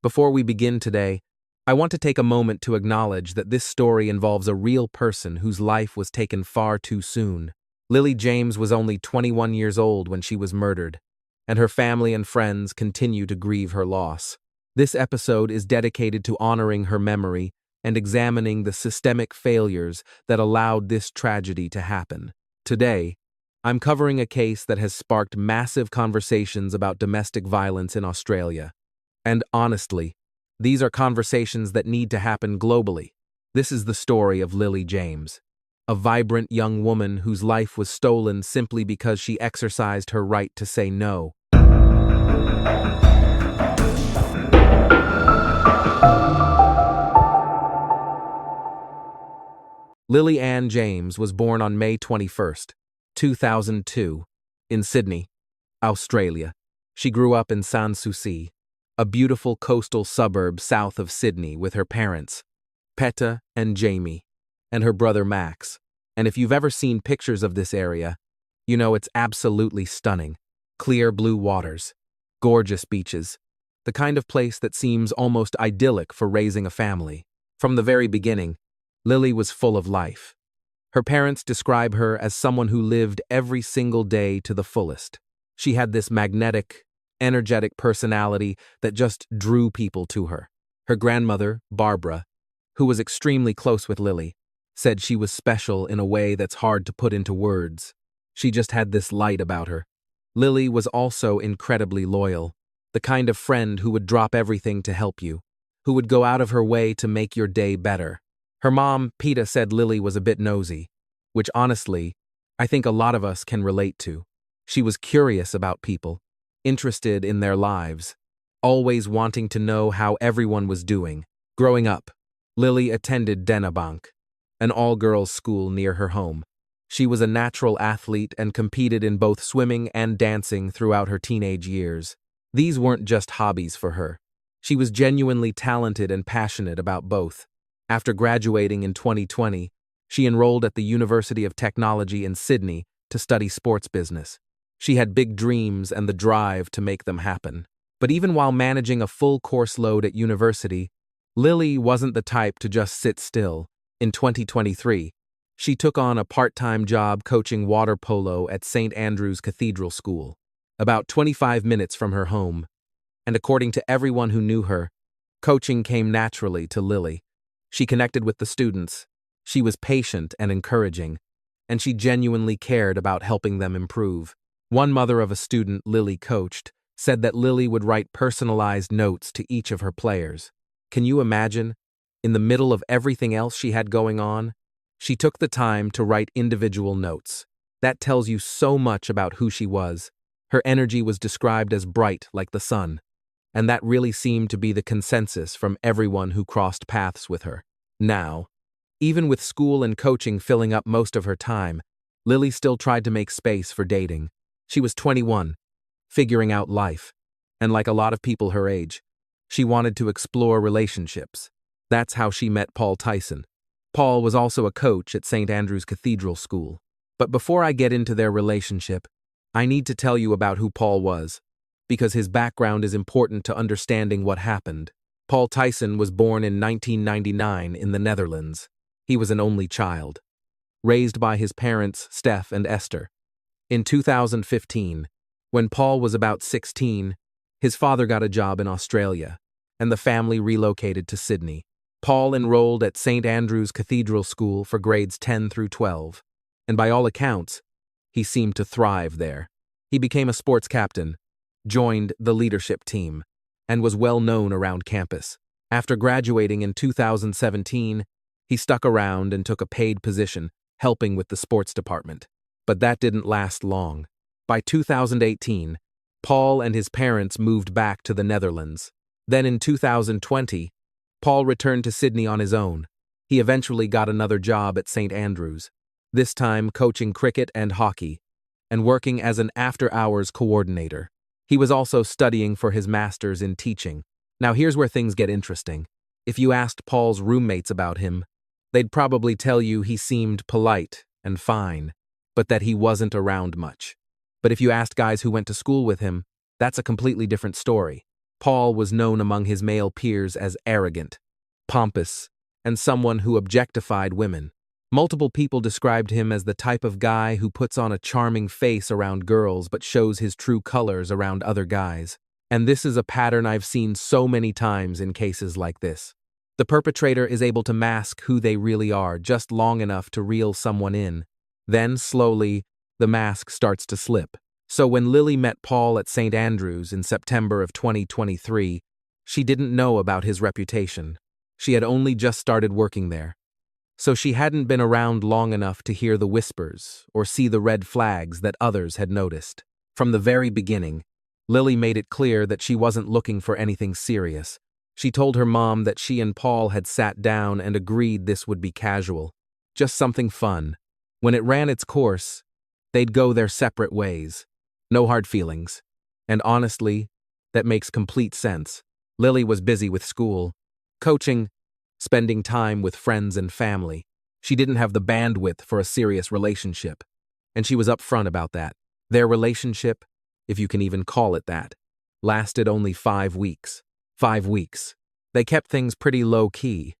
Before we begin today, I want to take a moment to acknowledge that this story involves a real person whose life was taken far too soon. Lily James was only 21 years old when she was murdered, and her family and friends continue to grieve her loss. This episode is dedicated to honoring her memory and examining the systemic failures that allowed this tragedy to happen. Today, I'm covering a case that has sparked massive conversations about domestic violence in Australia. And honestly, these are conversations that need to happen globally. This is the story of Lily James, a vibrant young woman whose life was stolen simply because she exercised her right to say no. Lily Ann James was born on May 21st, 2002, in Sydney, Australia. She grew up in Sans Souci, a beautiful coastal suburb south of Sydney, with her parents, Peta and Jamie, and her brother Max. And if you've ever seen pictures of this area, you know it's absolutely stunning. Clear blue waters, gorgeous beaches, the kind of place that seems almost idyllic for raising a family. From the very beginning, Lily was full of life. Her parents describe her as someone who lived every single day to the fullest. She had this magnetic, energetic personality that just drew people to her. Her grandmother, Barbara, who was extremely close with Lily, said she was special in a way that's hard to put into words. She just had this light about her. Lily was also incredibly loyal, the kind of friend who would drop everything to help you, who would go out of her way to make your day better. Her mom, Peta, said Lily was a bit nosy, which honestly, I think a lot of us can relate to. She was curious about people, interested in their lives, always wanting to know how everyone was doing. Growing up, Lily attended Dennebank, an all-girls school near her home. She was a natural athlete and competed in both swimming and dancing throughout her teenage years. These weren't just hobbies for her. She was genuinely talented and passionate about both. After graduating in 2020, she enrolled at the University of Technology in Sydney to study sports business. She had big dreams and the drive to make them happen. But even while managing a full course load at university, Lily wasn't the type to just sit still. In 2023, she took on a part-time job coaching water polo at St. Andrews Cathedral School, about 25 minutes from her home. And according to everyone who knew her, coaching came naturally to Lily. She connected with the students, she was patient and encouraging, and she genuinely cared about helping them improve. One mother of a student Lily coached said that Lily would write personalized notes to each of her players. Can you imagine? In the middle of everything else she had going on, she took the time to write individual notes. That tells you so much about who she was. Her energy was described as bright like the sun, and that really seemed to be the consensus from everyone who crossed paths with her. Now, even with school and coaching filling up most of her time, Lily still tried to make space for dating. She was 21, figuring out life, and like a lot of people her age, she wanted to explore relationships. That's how she met Paul Tyson. Paul was also a coach at St. Andrews Cathedral School. But before I get into their relationship, I need to tell you about who Paul was, because his background is important to understanding what happened. Paul Tyson was born in 1999 in the Netherlands. He was an only child, raised by his parents, Steph and Esther. In 2015, when Paul was about 16, his father got a job in Australia, and the family relocated to Sydney. Paul enrolled at St. Andrews Cathedral School for grades 10 through 12, and by all accounts, he seemed to thrive there. He became a sports captain, joined the leadership team, and was well known around campus. After graduating in 2017, he stuck around and took a paid position, helping with the sports department. But that didn't last long. By 2018, Paul and his parents moved back to the Netherlands. Then in 2020, Paul returned to Sydney on his own. He eventually got another job at St. Andrews, this time coaching cricket and hockey, and working as an after-hours coordinator. He was also studying for his master's in teaching. Now here's where things get interesting. If you asked Paul's roommates about him, they'd probably tell you he seemed polite and fine, but that he wasn't around much. But if you asked guys who went to school with him, that's a completely different story. Paul was known among his male peers as arrogant, pompous, and someone who objectified women. Multiple people described him as the type of guy who puts on a charming face around girls but shows his true colors around other guys. And this is a pattern I've seen so many times in cases like this. The perpetrator is able to mask who they really are just long enough to reel someone in. Then, slowly, the mask starts to slip. So when Lily met Paul at St. Andrews in September of 2023, she didn't know about his reputation. She had only just started working there. So she hadn't been around long enough to hear the whispers or see the red flags that others had noticed. From the very beginning, Lily made it clear that she wasn't looking for anything serious. She told her mom that she and Paul had sat down and agreed this would be casual, just something fun. When it ran its course, they'd go their separate ways. No hard feelings. And honestly, that makes complete sense. Lily was busy with school, coaching, spending time with friends and family. She didn't have the bandwidth for a serious relationship, and she was upfront about that. Their relationship, if you can even call it that, lasted only 5 weeks. 5 weeks. They kept things pretty low-key,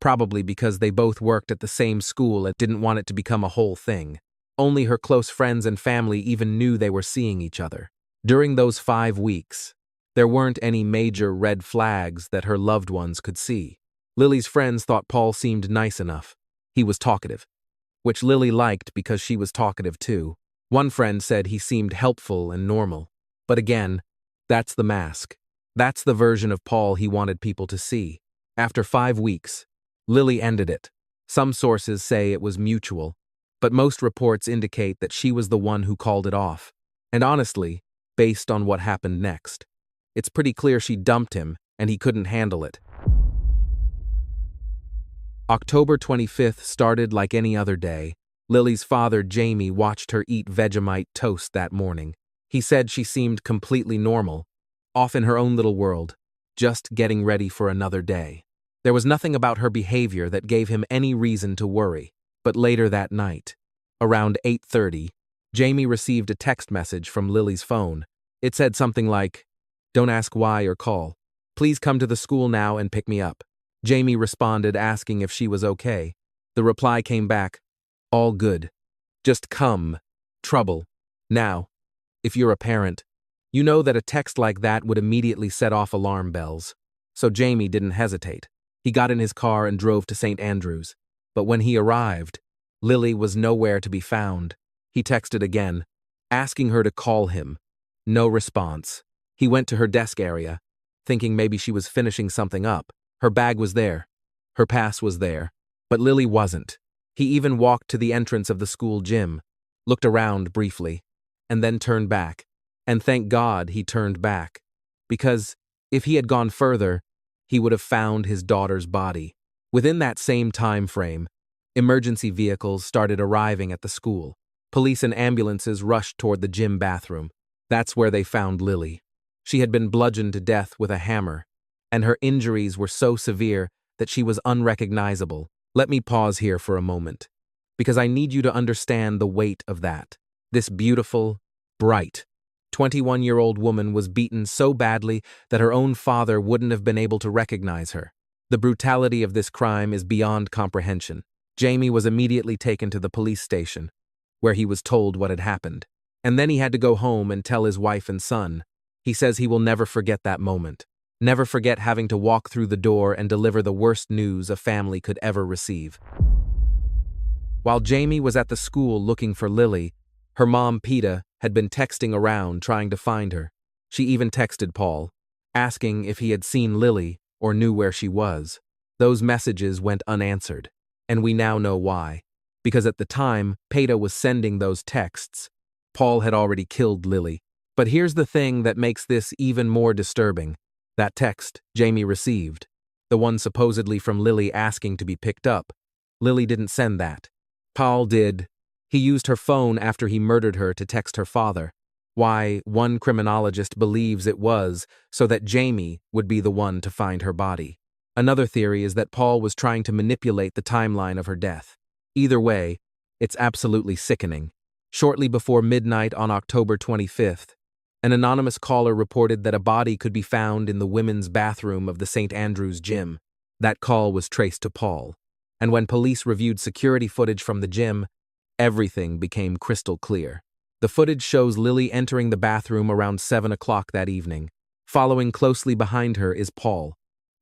probably because they both worked at the same school and didn't want it to become a whole thing. Only her close friends and family even knew they were seeing each other. During those 5 weeks, there weren't any major red flags that her loved ones could see. Lily's friends thought Paul seemed nice enough. He was talkative, which Lily liked because she was talkative too. One friend said he seemed helpful and normal. But again, that's the mask. That's the version of Paul he wanted people to see. After 5 weeks, Lily ended it. Some sources say it was mutual, but most reports indicate that she was the one who called it off. And honestly, based on what happened next, it's pretty clear she dumped him and he couldn't handle it. October 25th started like any other day. Lily's father, Jamie, watched her eat Vegemite toast that morning. He said she seemed completely normal, off in her own little world, just getting ready for another day. There was nothing about her behavior that gave him any reason to worry. But later that night, around 8:30, Jamie received a text message from Lily's phone. It said something like, "Don't ask why or call. Please come to the school now and pick me up." Jamie responded asking if she was okay. The reply came back, "All good. Just come. Trouble." Now, if you're a parent, you know that a text like that would immediately set off alarm bells. So Jamie didn't hesitate. He got in his car and drove to St. Andrews. But when he arrived, Lily was nowhere to be found. He texted again, asking her to call him. No response. He went to her desk area, thinking maybe she was finishing something up. Her bag was there. Her pass was there. But Lily wasn't. He even walked to the entrance of the school gym, looked around briefly, and then turned back. And thank God he turned back. Because if he had gone further, he would have found his daughter's body. Within that same time frame, emergency vehicles started arriving at the school. Police and ambulances rushed toward the gym bathroom. That's where they found Lily. She had been bludgeoned to death with a hammer, and her injuries were so severe that she was unrecognizable. Let me pause here for a moment, because I need you to understand the weight of that. This beautiful, bright, 21-year-old woman was beaten so badly that her own father wouldn't have been able to recognize her. The brutality of this crime is beyond comprehension. Jamie was immediately taken to the police station, where he was told what had happened. And then he had to go home and tell his wife and son. He says he will never forget that moment. Never forget having to walk through the door and deliver the worst news a family could ever receive. While Jamie was at the school looking for Lily, her mom, Peta, had been texting around trying to find her. She even texted Paul, asking if he had seen Lily or knew where she was. Those messages went unanswered, and we now know why. Because at the time Peta was sending those texts, Paul had already killed Lily. But here's the thing that makes this even more disturbing. That text Jamie received, the one supposedly from Lily asking to be picked up, Lily didn't send that. Paul did. He used her phone after he murdered her to text her father. Why, one criminologist believes it was so that Jamie would be the one to find her body. Another theory is that Paul was trying to manipulate the timeline of her death. Either way, it's absolutely sickening. Shortly before midnight on October 25th, An anonymous caller reported that a body could be found in the women's bathroom of the St. Andrews gym. That call was traced to Paul, and when police reviewed security footage from the gym, everything became crystal clear. The footage shows Lily entering the bathroom around 7 o'clock that evening. Following closely behind her is Paul,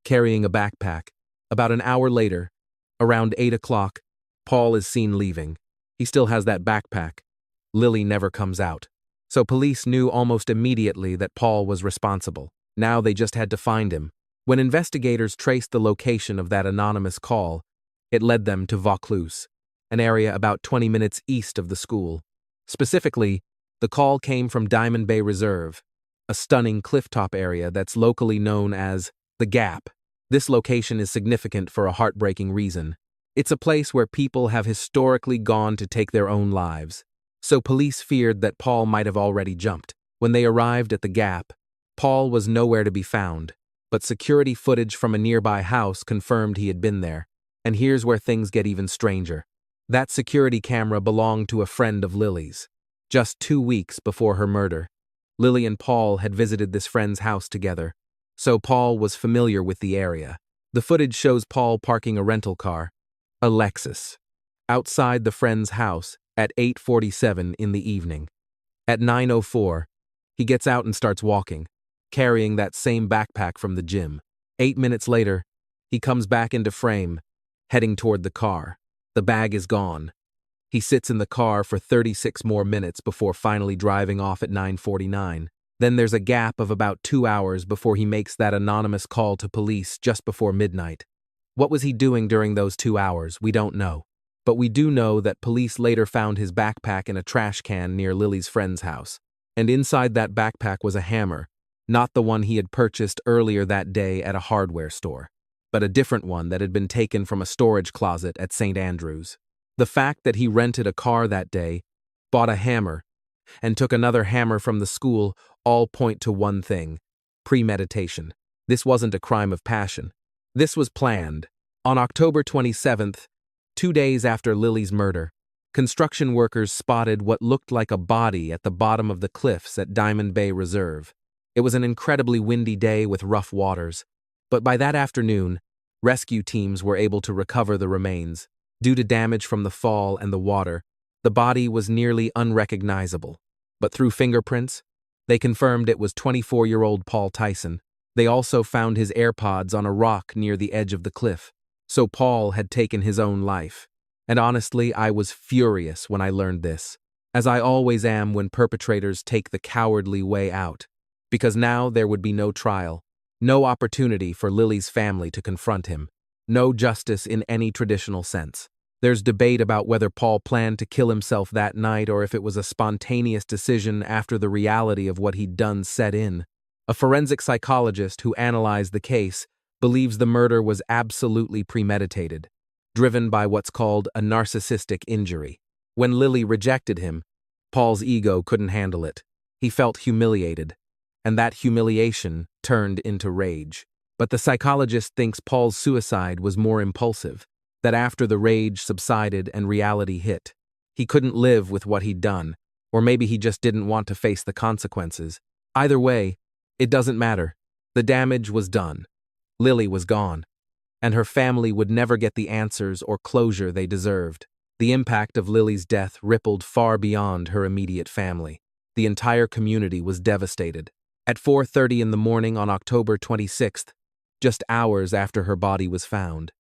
carrying a backpack. About an hour later, around 8 o'clock, Paul is seen leaving. He still has that backpack. Lily never comes out. So police knew almost immediately that Paul was responsible. Now they just had to find him. When investigators traced the location of that anonymous call, it led them to Vaucluse, an area about 20 minutes east of the school. Specifically, the call came from Diamond Bay Reserve, a stunning clifftop area that's locally known as the Gap. This location is significant for a heartbreaking reason. It's a place where people have historically gone to take their own lives. So police feared that Paul might have already jumped. When they arrived at the Gap, Paul was nowhere to be found, but security footage from a nearby house confirmed he had been there. And here's where things get even stranger. That security camera belonged to a friend of Lily's. Just 2 weeks before her murder, Lily and Paul had visited this friend's house together, so Paul was familiar with the area. The footage shows Paul parking a rental car, a Lexus, outside the friend's house at 8:47 in the evening. At 9:04, he gets out and starts walking, carrying that same backpack from the gym. 8 minutes later, he comes back into frame, heading toward the car. The bag is gone. He sits in the car for 36 more minutes before finally driving off at 9:49. Then there's a gap of about 2 hours before he makes that anonymous call to police just before midnight. What was he doing during those 2 hours? We don't know. But we do know that police later found his backpack in a trash can near Lily's friend's house. And inside that backpack was a hammer, not the one he had purchased earlier that day at a hardware store, but a different one that had been taken from a storage closet at St. Andrews. The fact that he rented a car that day, bought a hammer, and took another hammer from the school all point to one thing: premeditation. This wasn't a crime of passion. This was planned. On October 27th, 2 days after Lily's murder, construction workers spotted what looked like a body at the bottom of the cliffs at Diamond Bay Reserve. It was an incredibly windy day with rough waters, but by that afternoon, rescue teams were able to recover the remains. Due to damage from the fall and the water, the body was nearly unrecognizable. But through fingerprints, they confirmed it was 24-year-old Paul Tyson. They also found his AirPods on a rock near the edge of the cliff. So Paul had taken his own life. And honestly, I was furious when I learned this, as I always am when perpetrators take the cowardly way out. Because now there would be no trial, no opportunity for Lily's family to confront him, no justice in any traditional sense. There's debate about whether Paul planned to kill himself that night or if it was a spontaneous decision after the reality of what he'd done set in. A forensic psychologist who analyzed the case believes the murder was absolutely premeditated, driven by what's called a narcissistic injury. When Lily rejected him, Paul's ego couldn't handle it. He felt humiliated, and that humiliation turned into rage. But the psychologist thinks Paul's suicide was more impulsive, that after the rage subsided and reality hit, he couldn't live with what he'd done, or maybe he just didn't want to face the consequences. Either way, it doesn't matter. The damage was done. Lily was gone, and her family would never get the answers or closure they deserved. The impact of Lily's death rippled far beyond her immediate family. The entire community was devastated. At 4:30 in the morning on October 26th, just hours after her body was found,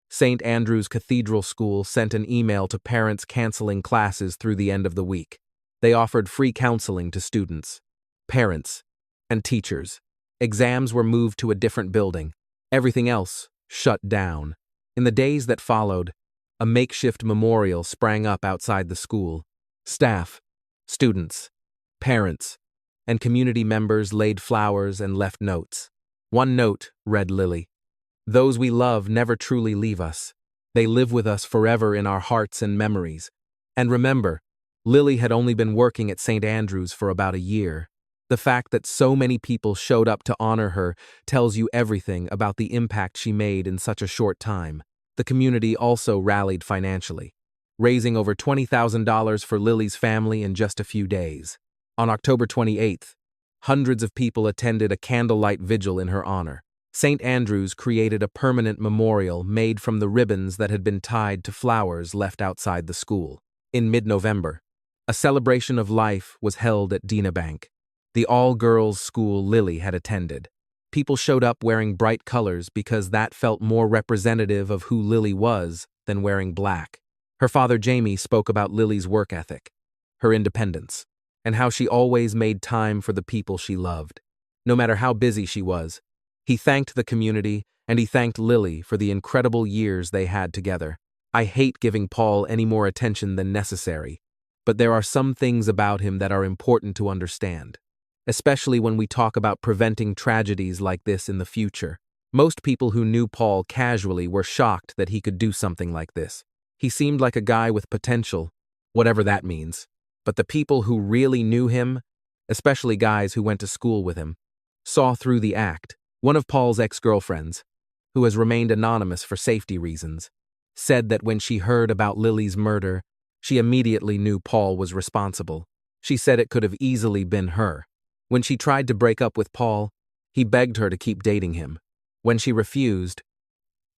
St. Andrews Cathedral School sent an email to parents canceling classes through the end of the week. They offered free counseling to students, parents, and teachers. Exams were moved to a different building. Everything else shut down. In the days that followed, a makeshift memorial sprang up outside the school. Staff, students, parents, and community members laid flowers and left notes. One note read Lily: "Those we love never truly leave us. They live with us forever in our hearts and memories." And remember, Lily had only been working at St. Andrews for about a year. The fact that so many people showed up to honor her tells you everything about the impact she made in such a short time. The community also rallied financially, raising over $20,000 for Lily's family in just a few days. On October 28th, Hundreds of people attended a candlelight vigil in her honor. St. Andrews created a permanent memorial made from the ribbons that had been tied to flowers left outside the school. In mid-November, a celebration of life was held at Dina Bank, the all-girls school Lily had attended. People showed up wearing bright colors because that felt more representative of who Lily was than wearing black. Her father Jamie spoke about Lily's work ethic, her independence, and how she always made time for the people she loved. No matter how busy she was, he thanked the community and he thanked Lily for the incredible years they had together. I hate giving Paul any more attention than necessary, but there are some things about him that are important to understand, especially when we talk about preventing tragedies like this in the future. Most people who knew Paul casually were shocked that he could do something like this. He seemed like a guy with potential, whatever that means. But the people who really knew him, especially guys who went to school with him, saw through the act. One of Paul's ex-girlfriends, who has remained anonymous for safety reasons, said that when she heard about Lily's murder, she immediately knew Paul was responsible. She said it could have easily been her. When she tried to break up with Paul, he begged her to keep dating him. When she refused,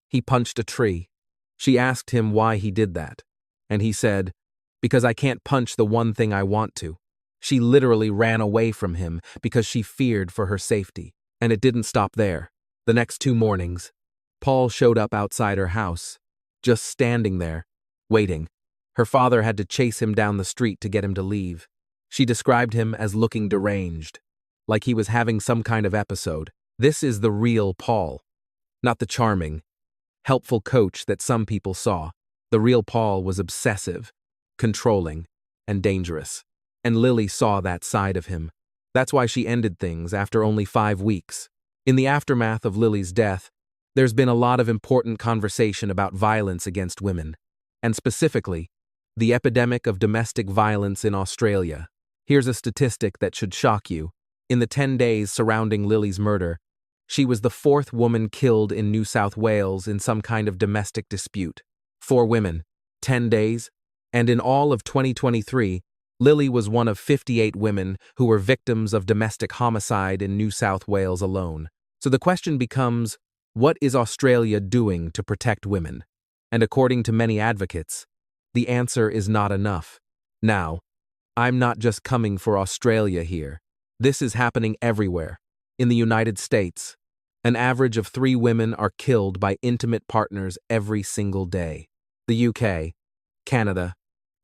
he punched a tree. She asked him why he did that, and he said, "Because I can't punch the one thing I want to." She literally ran away from him because she feared for her safety. And it didn't stop there. The next 2 mornings, Paul showed up outside her house, just standing there, waiting. Her father had to chase him down the street to get him to leave. She described him as looking deranged, like he was having some kind of episode. This is the real Paul, not the charming, helpful coach that some people saw. The real Paul was obsessive, controlling, and dangerous. And Lily saw that side of him. That's why she ended things after only 5 weeks. In the aftermath of Lily's death, there's been a lot of important conversation about violence against women, and specifically, the epidemic of domestic violence in Australia. Here's a statistic that should shock you. In the 10 days surrounding Lily's murder, she was the 4th woman killed in New South Wales in some kind of domestic dispute. 4 women, 10 days, and in all of 2023, Lily was one of 58 women who were victims of domestic homicide in New South Wales alone. So the question becomes, what is Australia doing to protect women? And according to many advocates, the answer is not enough. Now, I'm not just coming for Australia here. This is happening everywhere. In the United States, an average of 3 women are killed by intimate partners every single day. The UK, Canada,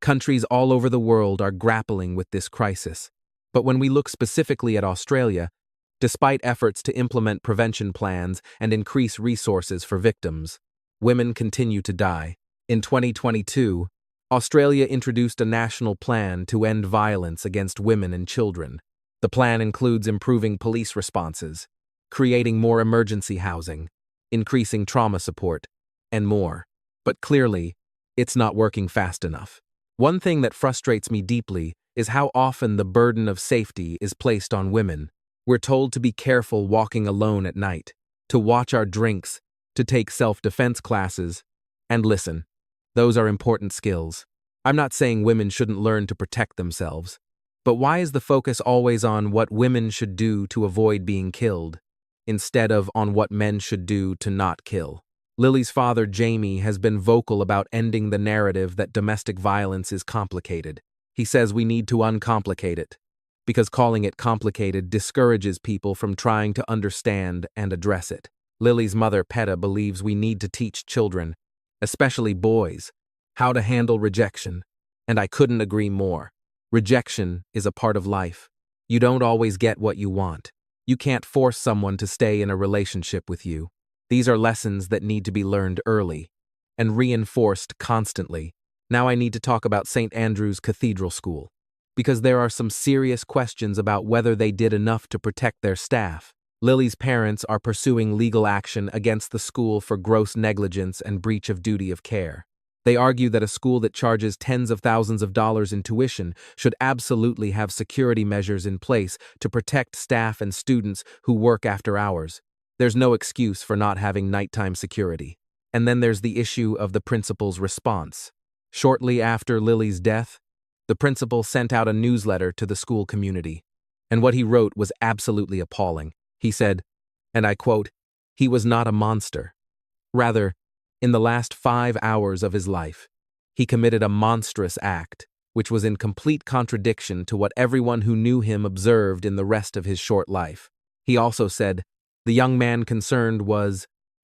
countries all over the world are grappling with this crisis. But when we look specifically at Australia, despite efforts to implement prevention plans and increase resources for victims, women continue to die. In 2022, Australia introduced a national plan to end violence against women and children. The plan includes improving police responses, creating more emergency housing, increasing trauma support, and more. But clearly, it's not working fast enough. One thing that frustrates me deeply is how often the burden of safety is placed on women. We're told to be careful walking alone at night, to watch our drinks, to take self-defense classes, and listen. Those are important skills. I'm not saying women shouldn't learn to protect themselves, but why is the focus always on what women should do to avoid being killed, instead of on what men should do to not kill? Lily's father, Jamie, has been vocal about ending the narrative that domestic violence is complicated. He says we need to uncomplicate it, because calling it complicated discourages people from trying to understand and address it. Lily's mother, Peta, believes we need to teach children, especially boys, how to handle rejection, and I couldn't agree more. Rejection is a part of life. You don't always get what you want. You can't force someone to stay in a relationship with you. These are lessons that need to be learned early and reinforced constantly. Now I need to talk about St. Andrews Cathedral School, because there are some serious questions about whether they did enough to protect their staff. Lily's parents are pursuing legal action against the school for gross negligence and breach of duty of care. They argue that a school that charges tens of thousands of dollars in tuition should absolutely have security measures in place to protect staff and students who work after hours. There's no excuse for not having nighttime security. And then there's the issue of the principal's response. Shortly after Lily's death, the principal sent out a newsletter to the school community. And what he wrote was absolutely appalling. He said, and I quote, "He was not a monster. Rather, in the last 5 hours of his life, he committed a monstrous act, which was in complete contradiction to what everyone who knew him observed in the rest of his short life." He also said, "The young man concerned was,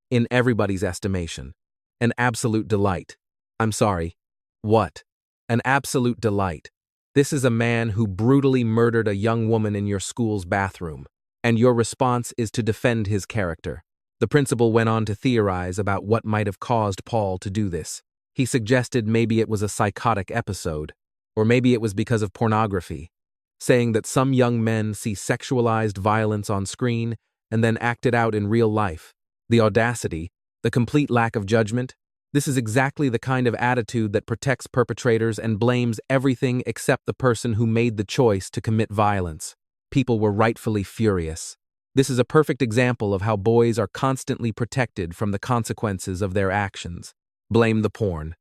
in everybody's estimation, an absolute delight." I'm sorry, what? An absolute delight. This is a man who brutally murdered a young woman in your school's bathroom, and your response is to defend his character. The principal went on to theorize about what might have caused Paul to do this. He suggested maybe it was a psychotic episode, or maybe it was because of pornography, saying that some young men see sexualized violence on screen and then act it out in real life. The audacity, the complete lack of judgment. This is exactly the kind of attitude that protects perpetrators and blames everything except the person who made the choice to commit violence. People were rightfully furious. This is a perfect example of how boys are constantly protected from the consequences of their actions. Blame the porn.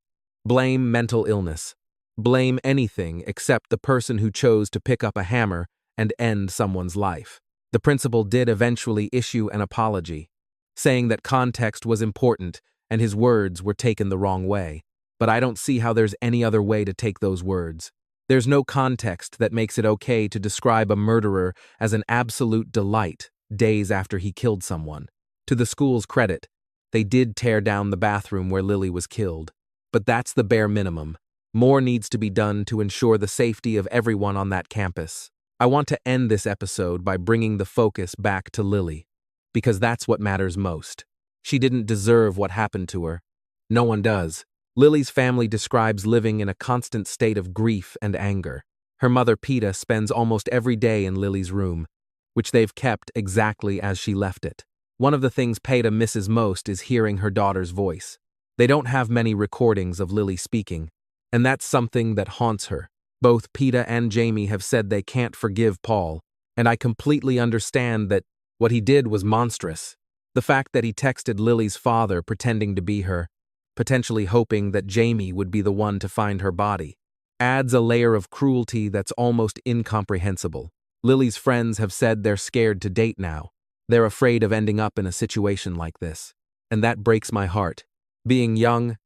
Blame mental illness. Blame anything except the person who chose to pick up a hammer and end someone's life. The principal did eventually issue an apology, saying that context was important and his words were taken the wrong way. But I don't see how there's any other way to take those words. There's no context that makes it okay to describe a murderer as an absolute delight days after he killed someone. To the school's credit, they did tear down the bathroom where Lily was killed. But that's the bare minimum. More needs to be done to ensure the safety of everyone on that campus. I want to end this episode by bringing the focus back to Lily, because that's what matters most. She didn't deserve what happened to her. No one does. Lily's family describes living in a constant state of grief and anger. Her mother, Peta, spends almost every day in Lily's room, which they've kept exactly as she left it. One of the things Peta misses most is hearing her daughter's voice. They don't have many recordings of Lily speaking, and that's something that haunts her. Both Peta and Jamie have said they can't forgive Paul, and I completely understand that what he did was monstrous. The fact that he texted Lily's father pretending to be her, potentially hoping that Jamie would be the one to find her body, adds a layer of cruelty that's almost incomprehensible. Lily's friends have said they're scared to date now. They're afraid of ending up in a situation like this. And that breaks my heart. Being young,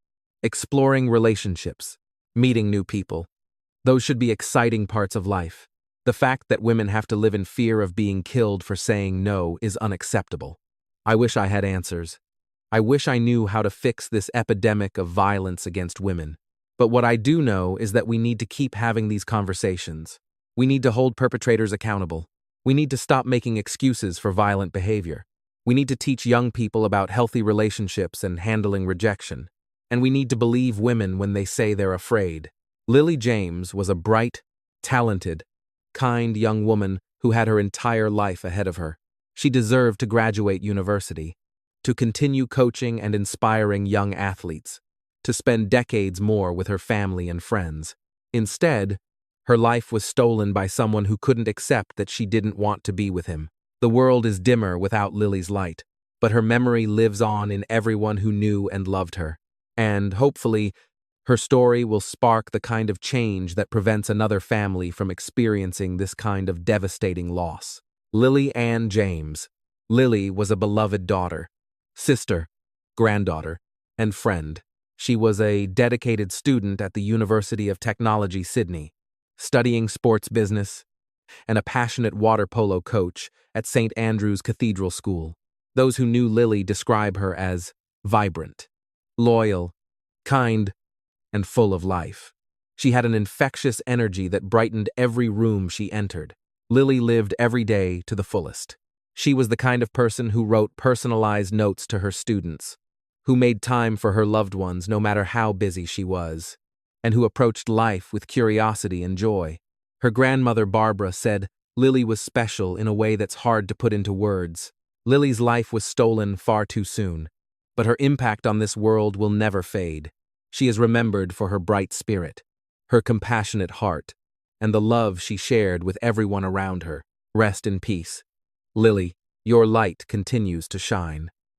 exploring relationships, meeting new people. Those should be exciting parts of life. The fact that women have to live in fear of being killed for saying no is unacceptable. I wish I had answers. I wish I knew how to fix this epidemic of violence against women. But what I do know is that we need to keep having these conversations. We need to hold perpetrators accountable. We need to stop making excuses for violent behavior. We need to teach young people about healthy relationships and handling rejection. And we need to believe women when they say they're afraid. Lily James was a bright, talented, kind young woman who had her entire life ahead of her. She deserved to graduate university, to continue coaching and inspiring young athletes, to spend decades more with her family and friends. Instead, her life was stolen by someone who couldn't accept that she didn't want to be with him. The world is dimmer without Lily's light, but her memory lives on in everyone who knew and loved her. And, hopefully, her story will spark the kind of change that prevents another family from experiencing this kind of devastating loss. Lily Ann James. Lily was a beloved daughter, sister, granddaughter, and friend. She was a dedicated student at the University of Technology, Sydney, studying sports business, and a passionate water polo coach at St. Andrews Cathedral School. Those who knew Lily describe her as vibrant, loyal, kind, and full of life. She had an infectious energy that brightened every room she entered. Lily lived every day to the fullest. She was the kind of person who wrote personalized notes to her students, who made time for her loved ones no matter how busy she was, and who approached life with curiosity and joy. Her grandmother Barbara said Lily was special in a way that's hard to put into words. Lily's life was stolen far too soon, but her impact on this world will never fade. She is remembered for her bright spirit, her compassionate heart, and the love she shared with everyone around her. Rest in peace. Lily, your light continues to shine.